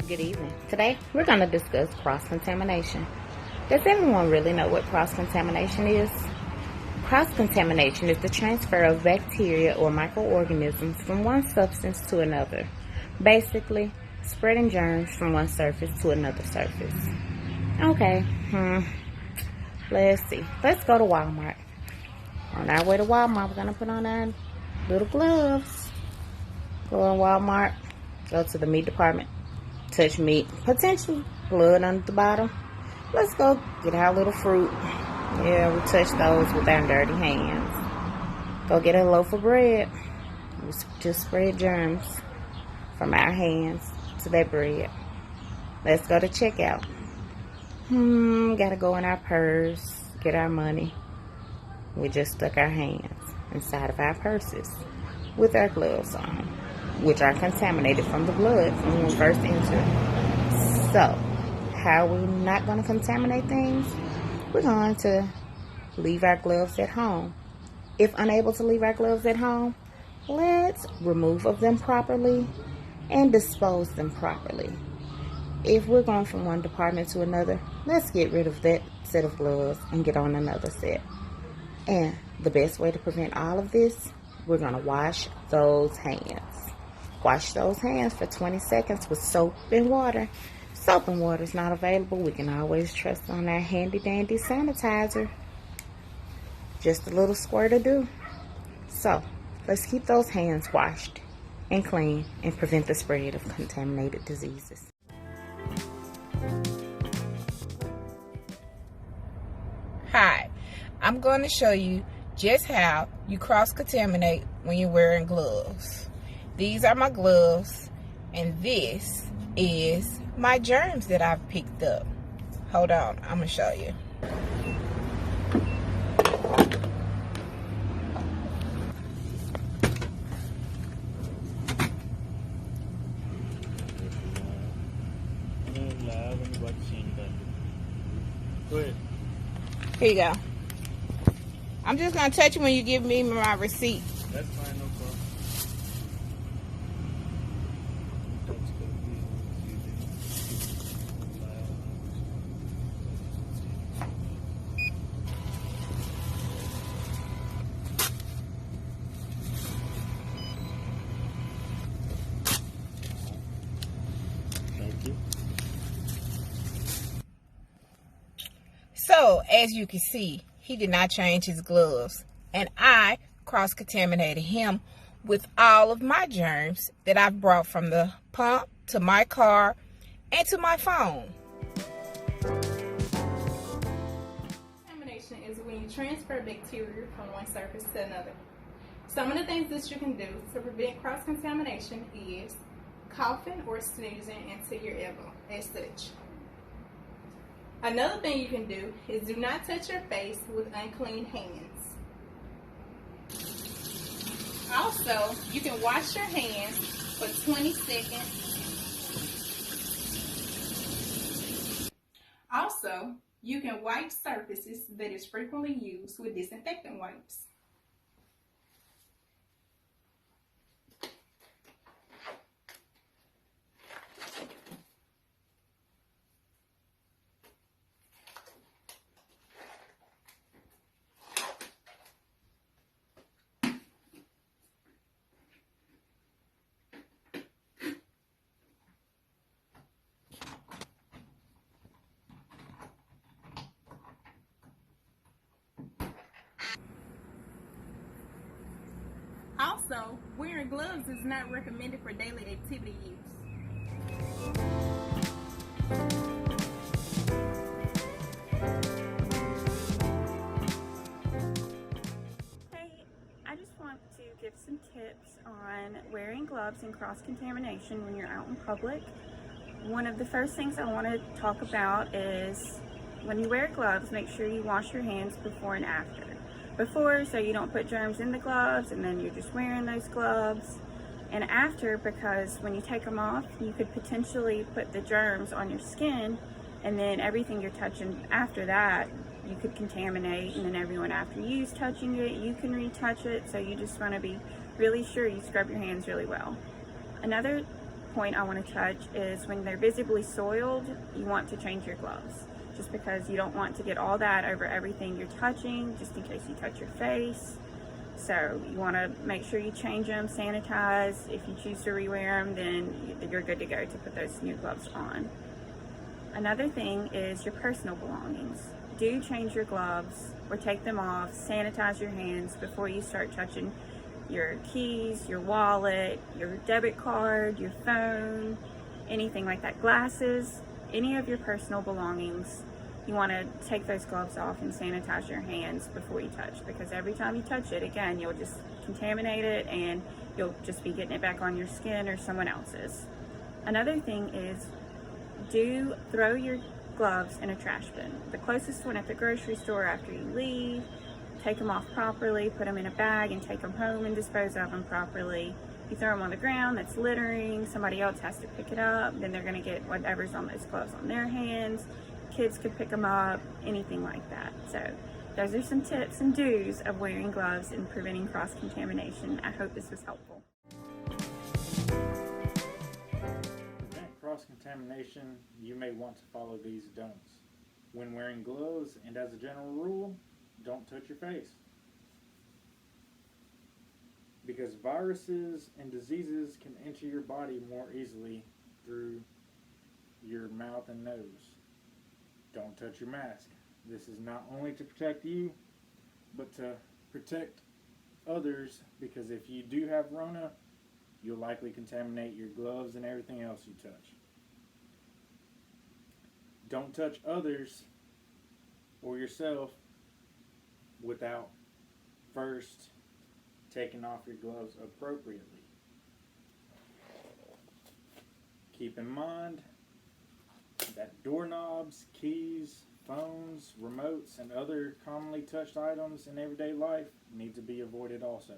Good evening. Today, we're going to discuss cross-contamination. Does everyone really know what cross-contamination is? Cross-contamination is the transfer of bacteria or microorganisms from one substance to another. Basically, spreading germs from one surface to another surface. Okay, let's see. Let's go to Walmart. On our way to Walmart, we're going to put on our little gloves. Go in Walmart, go to the meat department. Touch meat, potential blood under the bottom. Let's go get our little fruit. Yeah, we touch those with our dirty hands. Go get a loaf of bread. We just spread germs from our hands to that bread. Let's go to checkout. Gotta go in our purse, get our money. We just stuck our hands inside of our purses with our gloves on, which are contaminated from the blood when we first enter. So, how are we not going to contaminate things? We're going to leave our gloves at home. If unable to leave our gloves at home, let's remove of them properly and dispose them properly. If we're going from one department to another, let's get rid of that set of gloves and get on another set. And the best way to prevent all of this, we're going to wash those hands. Wash those hands for 20 seconds with soap and water. Soap and water is not available. We can always trust on our handy dandy sanitizer. Just a little squirt will do. So, let's keep those hands washed and clean and prevent the spread of contaminated diseases. Hi, I'm going to show you just how you cross-contaminate when you're wearing gloves. These are my gloves, and this is my germs that I've picked up. Hold on, I'm going to show you. Here you go. I'm just going to touch it when you give me my receipt. That's fine, no problem. Thank you. So, as you can see, he did not change his gloves, and I cross-contaminated him with all of my germs that I've brought from the pump to my car and to my phone. Contamination is when you transfer bacteria from one surface to another. Some of the things that you can do to prevent cross-contamination is coughing or sneezing into your elbow as such. Another thing you can do is do not touch your face with unclean hands. Also, you can wash your hands for 20 seconds. Also, you can wipe surfaces that is frequently used with disinfectant wipes. Also, wearing gloves is not recommended for daily activity use. Hey, I just want to give some tips on wearing gloves and cross-contamination when you're out in public. One of the first things I want to talk about is when you wear gloves, make sure you wash your hands before and after. Before, so you don't put germs in the gloves and then you're just wearing those gloves. And after, because when you take them off, you could potentially put the germs on your skin, and then everything you're touching after that, you could contaminate, and then everyone after you's touching it, you can retouch it. So you just want to be really sure you scrub your hands really well. Another point I want to touch is when they're visibly soiled, you want to change your gloves. Just because you don't want to get all that over everything you're touching, just in case you touch your face. So you want to make sure you change them, sanitize. If you choose to rewear them, then you're good to go to put those new gloves on. Another thing is your personal belongings. Do change your gloves or take them off, sanitize your hands before you start touching your keys, your wallet, your debit card, your phone, anything like that, glasses, any of your personal belongings. You want to take those gloves off and sanitize your hands before you touch, because every time you touch it, again, you'll just contaminate it and you'll just be getting it back on your skin or someone else's. Another thing is, do throw your gloves in a trash bin. The closest one at the grocery store after you leave. Take them off properly, put them in a bag and take them home and dispose of them properly. If you throw them on the ground, that's littering. Somebody else has to pick it up. Then they're going to get whatever's on those gloves on their hands. Kids could pick them up, anything like that. So those are some tips and do's of wearing gloves and preventing cross-contamination. I hope this was helpful. To prevent cross-contamination, you may want to follow these don'ts. When wearing gloves, and as a general rule, don't touch your face. Because viruses and diseases can enter your body more easily through your mouth and nose. Don't touch your mask. This is not only to protect you, but to protect others, because if you do have Rona, you'll likely contaminate your gloves and everything else you touch. Don't touch others or yourself without first taking off your gloves appropriately. Keep in mind that doorknobs, keys, phones, remotes, and other commonly touched items in everyday life need to be avoided also.